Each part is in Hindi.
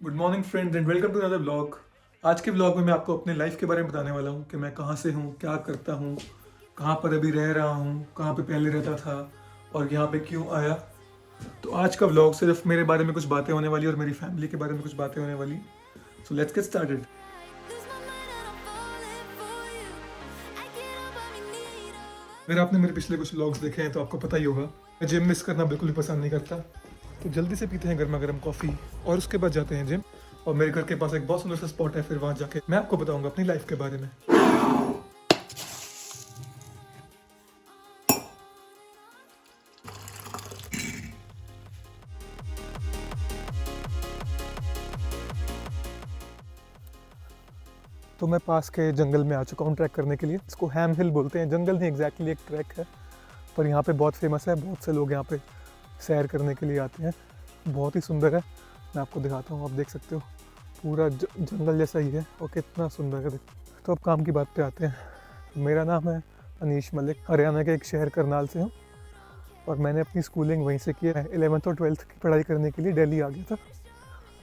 Good morning friends and welcome to another blog. आज के ब्लॉग में मैं आपको अपने लाइफ के बारे में बताने वाला हूँ कि मैं कहाँ से हूँ, क्या करता हूँ, कहाँ पर अभी रह रहा हूँ, कहाँ पे पहले रहता था और यहाँ पे क्यों आया। तो आज का ब्लॉग सिर्फ मेरे बारे में कुछ बातें होने वाली और मेरी फैमिली के बारे में कुछ बातें होने वाली। So let's get started. अगर आपने मेरे पिछले कुछ व्लॉग्स देखे हैं तो आपको पता ही होगा मैं जिम मिस करना बिल्कुल भी पसंद नहीं करता। तो जल्दी से पीते हैं गर्मा गर्म कॉफ़ी और उसके बाद जाते हैं जिम। और मेरे घर के पास एक बहुत सुंदर सा स्पॉट है, फिर वहाँ जाके मैं आपको बताऊंगा अपनी लाइफ के बारे में। तो मैं पास के जंगल में आ चुका हूँ ट्रैक करने के लिए। इसको हैम हिल बोलते हैं, जंगल नहीं एग्जैक्टली, एक ट्रैक है पर यहाँ पे बहुत फेमस है। बहुत से लोग यहाँ पे सैर करने के लिए आते हैं। बहुत ही सुंदर है, मैं आपको दिखाता हूँ। आप देख सकते हो पूरा जंगल जैसा ही है और कितना सुंदर है। तो अब काम की बात पे आते हैं। मेरा नाम है अनीश मलिक, हरियाणा के एक शहर करनाल से हूँ और मैंने अपनी स्कूलिंग वहीं से की है। 11th और 12th की पढ़ाई करने के लिए दिल्ली आ गया था,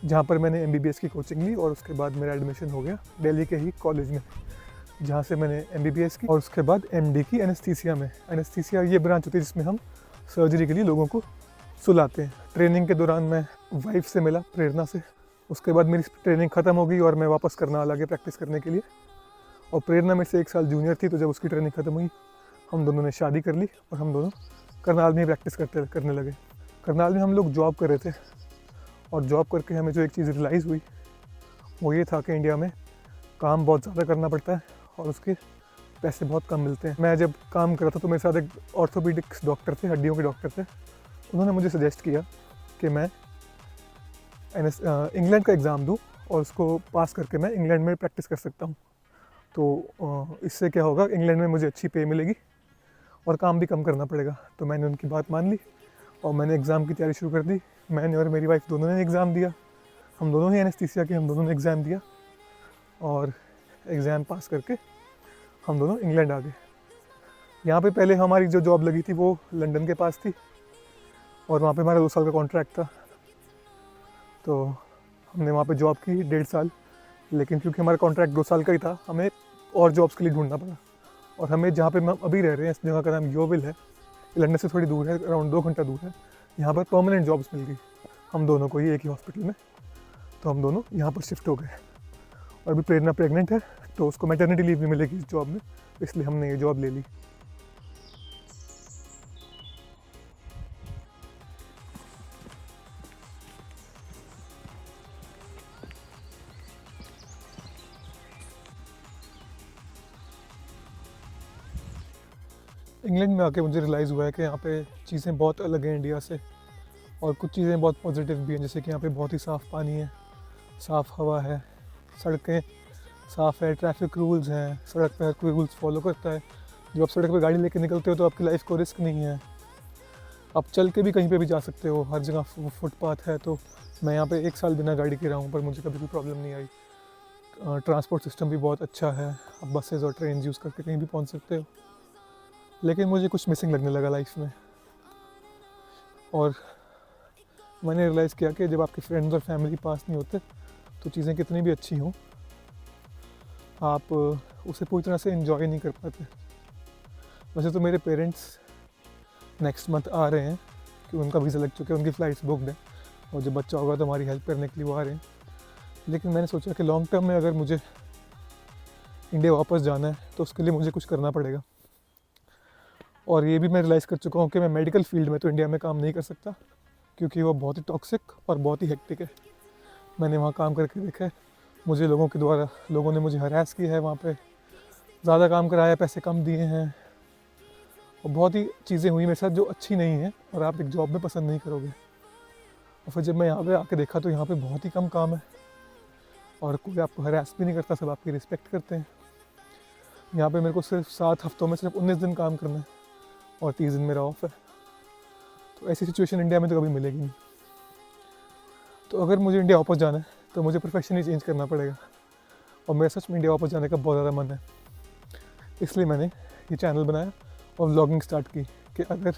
जहाँ पर मैंने MBBS की कोचिंग ली और उसके बाद मेरा एडमिशन हो गया दिल्ली के ही कॉलेज में, जहाँ से मैंने MBBS की और उसके बाद MD की एनेस्थीसिया में। एनेस्थीसिया ये ब्रांच होती है जिसमें हम सर्जरी के लिए लोगों को सुलाते हैं। ट्रेनिंग के दौरान मैं वाइफ से मिला, प्रेरणा से। उसके बाद मेरी ट्रेनिंग ख़त्म हो गई और मैं वापस करनाल आ गया प्रैक्टिस करने के लिए। और प्रेरणा मेरे से 1 साल जूनियर थी, तो जब उसकी ट्रेनिंग ख़त्म हुई हम दोनों ने शादी कर ली और हम दोनों करनाल में ही प्रैक्टिस करने लगे। करनाल में हम लोग जॉब कर रहे थे और जॉब करके हमें जो एक चीज़ रियलाइज़ हुई वो ये था कि इंडिया में काम बहुत ज़्यादा करना पड़ता है और उसके पैसे बहुत कम मिलते हैं। मैं जब काम कर रहा था तो मेरे साथ एक ऑर्थोपेडिक्स डॉक्टर थे, हड्डियों के डॉक्टर थे। उन्होंने मुझे सजेस्ट किया कि मैं इंग्लैंड का एग्ज़ाम दूँ और उसको पास करके मैं इंग्लैंड में प्रैक्टिस कर सकता हूँ। तो इससे क्या होगा, इंग्लैंड में मुझे अच्छी पे मिलेगी और काम भी कम करना पड़ेगा। तो मैंने उनकी बात मान ली और मैंने एग्ज़ाम की तैयारी शुरू कर दी। मैंने और मेरी वाइफ दोनों ने एग्ज़ाम दिया, हम दोनों ही एनेस्थीसिया के, हम दोनों ने एग्ज़ाम दिया और एग्ज़ाम पास करके हम दोनों इंग्लैंड आ गए। यहाँ पे पहले हमारी जो जॉब लगी थी वो लंदन के पास थी और वहाँ पे हमारा 2 साल का कॉन्ट्रैक्ट था। तो हमने वहाँ पे जॉब की 1.5 साल, लेकिन क्योंकि हमारा कॉन्ट्रैक्ट 2 साल का ही था हमें और जॉब्स के लिए ढूंढना पड़ा। और हमें जहाँ पे हम अभी रह रहे हैं, इस जगह का नाम योविल है, लंदन से थोड़ी दूर है, अराउंड 2 घंटा दूर है। यहाँ पर परमानेंट जॉब्स मिल गई हम दोनों को ही एक ही हॉस्पिटल में। तो हम दोनों यहाँ पर शिफ्ट हो गए और अभी प्रेरणा प्रेग्नेंट है तो उसको मैटरनिटी लीव भी मिलेगी इस जॉब में, इसलिए हमने ये जॉब ले ली। इंग्लैंड में आके मुझे रियलाइज़ हुआ है कि यहाँ पे चीज़ें बहुत अलग हैं इंडिया से और कुछ चीज़ें बहुत पॉजिटिव भी हैं। जैसे कि यहाँ पे बहुत ही साफ़ पानी है, साफ़ हवा है, सड़कें साफ़ है, ट्रैफिक रूल्स हैं, सड़क पे हर कोई रूल्स फॉलो करता है। जब आप सड़क पे गाड़ी लेके निकलते हो तो आपकी लाइफ को रिस्क नहीं है, आप चल के भी कहीं पे भी जा सकते हो, हर जगह फुटपाथ है। तो मैं यहाँ पे 1 साल बिना गाड़ी के रहा हूँ पर मुझे कभी भी प्रॉब्लम नहीं आई। ट्रांसपोर्ट सिस्टम भी बहुत अच्छा है, आप बसेज़ और ट्रेन यूज़ करके कहीं भी पहुँच सकते हो। लेकिन मुझे कुछ मिसिंग लगने लगा लाइफ में और मैंने रियलाइज़ किया कि जब आपके फ्रेंड्स और फैमिली पास नहीं होते तो चीज़ें कितनी भी अच्छी हों आप उसे पूरी तरह से इन्जॉय नहीं कर पाते। वैसे तो मेरे पेरेंट्स नेक्स्ट मंथ आ रहे हैं कि उनका वीज़ा लग चुका है, उनकी फ़्लाइट्स बुकड है और जब बच्चा होगा तो हमारी हेल्प करने के लिए वो आ रहे हैं। लेकिन मैंने सोचा कि लॉन्ग टर्म में अगर मुझे इंडिया वापस जाना है तो उसके लिए मुझे कुछ करना पड़ेगा। और ये भी मैं रियलाइज़ कर चुका हूँ कि मैं मेडिकल फील्ड में तो इंडिया में काम नहीं कर सकता क्योंकि वो बहुत ही टॉक्सिक और बहुत ही हेक्टिक है। मैंने वहाँ काम करके देखा है, मुझे लोगों ने मुझे हरास किया है वहाँ पे, ज़्यादा काम कराया, पैसे कम दिए हैं और बहुत ही चीज़ें हुई मेरे साथ जो अच्छी नहीं है और आप एक जॉब में पसंद नहीं करोगे। और फिर जब मैं यहाँ पे आके देखा तो यहाँ पे बहुत ही कम काम है और कोई आपको हरास भी नहीं करता, सब आपकी रिस्पेक्ट करते हैं। यहाँ पे मेरे को सिर्फ 7 हफ्तों में सिर्फ 19 दिन काम करना है और 30 दिन मेरा ऑफ है। तो ऐसी सिचुएशन इंडिया में तो कभी मिलेगी नहीं। तो अगर मुझे इंडिया वापस जाना है तो मुझे प्रोफेशन ही चेंज करना पड़ेगा और मेरा सच में इंडिया वापस जाने का बहुत ज़्यादा मन है। इसलिए मैंने ये चैनल बनाया और व्लॉगिंग स्टार्ट की कि अगर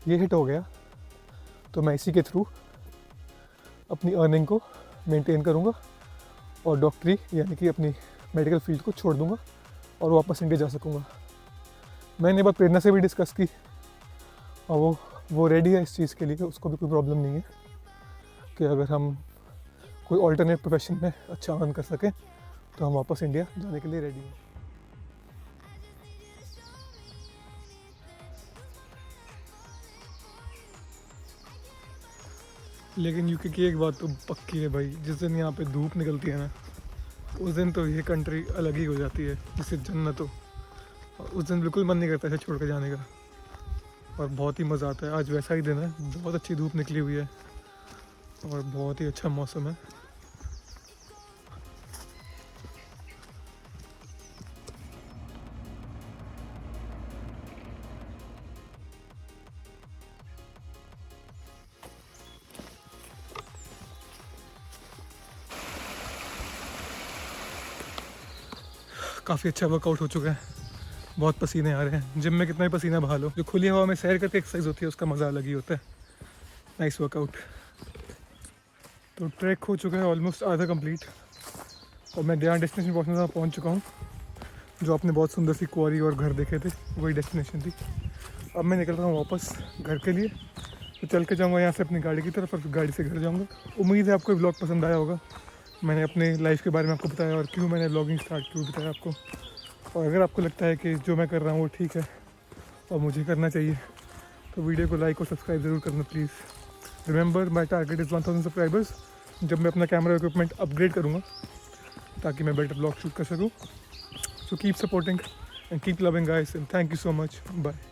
ये हिट हो गया तो मैं इसी के थ्रू अपनी अर्निंग को मेंटेन करूँगा और डॉक्टरी यानी कि अपनी मेडिकल फील्ड को छोड़ दूँगा और वापस इंडिया जा सकूँगा। मैंने ये बात प्रेरणा से भी डिस्कस की और वो रेडी है इस चीज़ के लिए, उसको भी कोई प्रॉब्लम नहीं है कि अगर हम कोई ऑल्टरनेट प्रोफेशन में अच्छा अर्न कर सकें तो हम वापस इंडिया जाने के लिए रेडी हैं। लेकिन यूके की एक बात तो पक्की है भाई, जिस दिन यहाँ पे धूप निकलती है ना उस दिन तो ये कंट्री अलग ही हो जाती है, जिससे जन्नत हो। और उस दिन बिल्कुल मन नहीं करता इसे छोड़ कर जाने का और बहुत ही मज़ा आता है। आज वैसा ही दिन है, बहुत अच्छी धूप निकली हुई है और बहुत ही अच्छा मौसम है। काफ़ी अच्छा वर्कआउट हो चुका है, बहुत पसीने आ रहे हैं। जिम में कितना भी पसीना बहा लो, जो खुली हवा में सैर करके एक्सरसाइज होती है उसका मज़ा अलग ही होता है। Nice workout. तो ट्रैक हो चुका है ऑलमोस्ट आधा कंप्लीट और मैं जहाँ डेस्टिनेशन पहुँच चुका हूँ। जो आपने बहुत सुंदर सी क्वारी और घर देखे थे वही डेस्टिनेशन थी। अब मैं निकल रहा हूँ वापस घर के लिए। तो चल के जाऊँगा यहाँ से अपनी गाड़ी की तरफ और फिर गाड़ी से घर जाऊँगा। उम्मीद है आपको ब्लॉग पसंद आया होगा। मैंने अपने लाइफ के बारे में आपको बताया और क्यों मैंने ब्लॉगिंग स्टार्ट की बताया आपको। और अगर आपको लगता है कि जो मैं कर रहा हूँ वो ठीक है और मुझे करना चाहिए तो वीडियो को लाइक और सब्सक्राइब ज़रूर करना please. Remember my target is 1000 subscribers. जब मैं अपना कैमरा इक्विपमेंट अपग्रेड करूँगा ताकि मैं बेटर ब्लॉग शूट कर सकूँ। So keep supporting and keep loving guys and thank you so much. Bye.